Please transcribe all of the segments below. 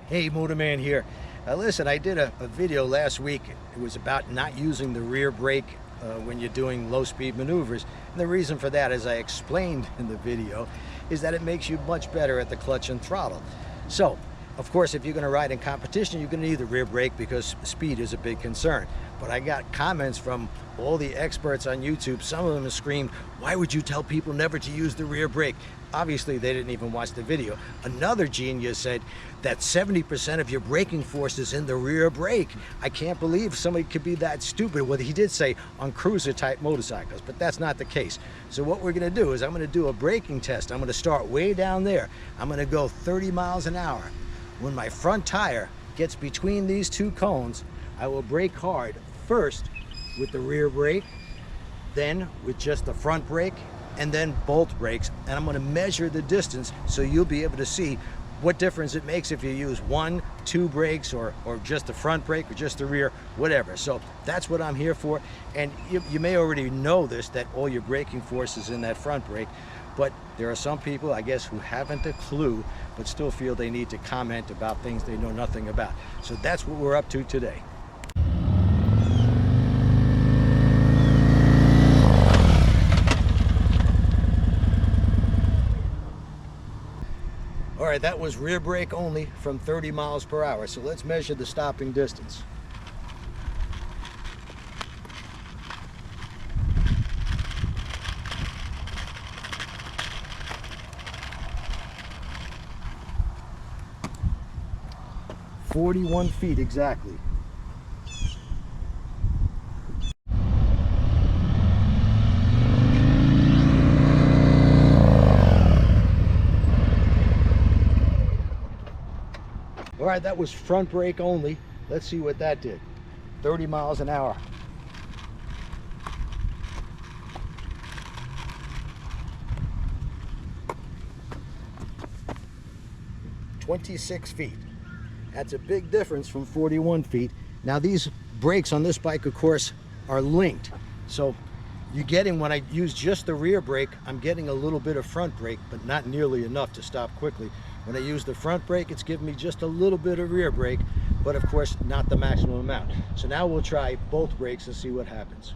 Hey, Motorman here. Listen, I did a video last week. It was about not using the rear brake when you're doing low-speed maneuvers. And the reason for that, as I explained in the video, is that it makes you much better at the clutch and throttle. So, of course, if you're going to ride in competition, you're going to need the rear brake because speed is a big concern. But I got comments from all the experts on YouTube. Some of them have screamed, "Why would you tell people never to use the rear brake?" Obviously, they didn't even watch the video. Another genius said that 70% of your braking force is in the rear brake. I can't believe somebody could be that stupid. Well, he did say on cruiser type motorcycles, but that's not the case. So what we're gonna do is I'm gonna do a braking test. I'm gonna start way down there. I'm gonna go 30 miles an hour. When my front tire gets between these two cones, I will brake hard, first with the rear brake, then with just the front brake, and then both brakes. And I'm gonna measure the distance so you'll be able to see what difference it makes if you use 1, 2 brakes or just the front brake or just the rear, whatever. So that's what I'm here for. And you may already know this, that all your braking force is in that front brake, but there are some people, I guess, who haven't a clue, but still feel they need to comment about things they know nothing about. So that's what we're up to today. All right, that was rear brake only from 30 miles per hour. So let's measure the stopping distance. "41 feet exactly. All right, that was front brake only. Let's see what that did. 30 miles an hour. "26 feet. That's a big difference from 41 feet. Now these brakes on this bike, of course, are linked. So you're getting, when I use just the rear brake, I'm getting a little bit of front brake, but not nearly enough to stop quickly. When I use the front brake, it's giving me just a little bit of rear brake, but of course not the maximum amount. So now we'll try both brakes and see what happens.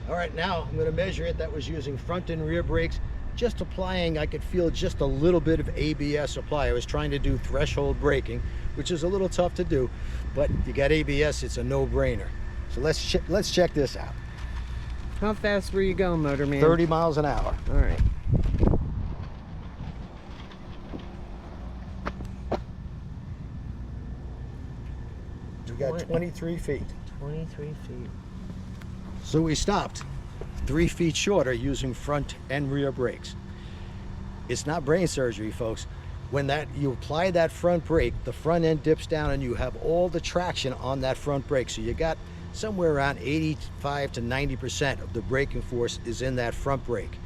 All right, now I'm going to measure it. That was using front and rear brakes. Just applying, I could feel just a little bit of ABS apply. I was trying to do threshold braking, which is a little tough to do, but you got ABS, it's a no-brainer. So let's check this out. How fast were you going, Motorman? 30 miles an hour. All right. We got 23 feet. 23 feet. So we stopped 3 feet shorter using front and rear brakes. It's not brain surgery, folks. When you apply that front brake, the front end dips down and you have all the traction on that front brake. So you got somewhere around 85 to 90% of the braking force is in that front brake.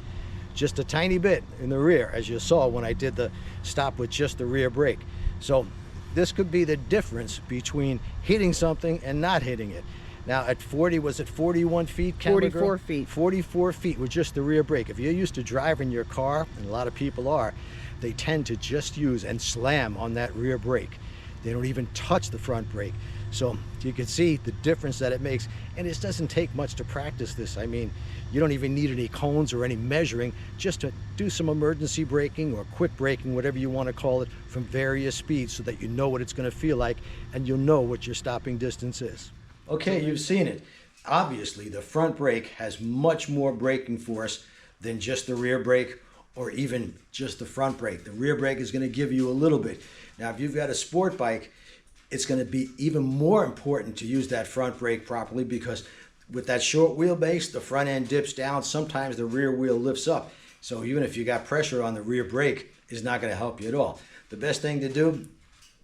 Just a tiny bit in the rear, as you saw when I did the stop with just the rear brake. So this could be the difference between hitting something and not hitting it. Now at 40, was it 41 feet? 44 feet. 44 feet with just the rear brake. If you're used to driving your car, and a lot of people are, they tend to just use and slam on that rear brake. They don't even touch the front brake. So you can see the difference that it makes. And it doesn't take much to practice this. I mean, you don't even need any cones or any measuring, just to do some emergency braking or quick braking, whatever you want to call it, from various speeds so that you know what it's going to feel like and you'll know what your stopping distance is. Okay, you've seen it. Obviously, the front brake has much more braking force than just the rear brake or even just the front brake. The rear brake is going to give you a little bit. Now, if you've got a sport bike, it's going to be even more important to use that front brake properly because with that short wheelbase, the front end dips down. Sometimes the rear wheel lifts up. So even if you got pressure on the rear brake, it's not going to help you at all. The best thing to do,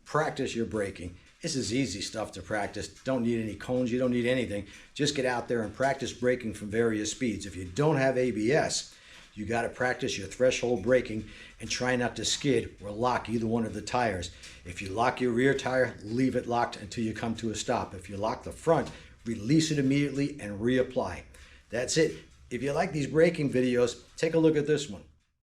practice your braking. This is easy stuff to practice. Don't need any cones, you don't need anything. Just get out there and practice braking from various speeds. If you don't have ABS, You got to practice your threshold braking and try not to skid or lock either one of the tires. If you lock your rear tire, leave it locked until you come to a stop. If you lock the front, release it immediately and reapply. That's it. If you like these braking videos, take a look at this one.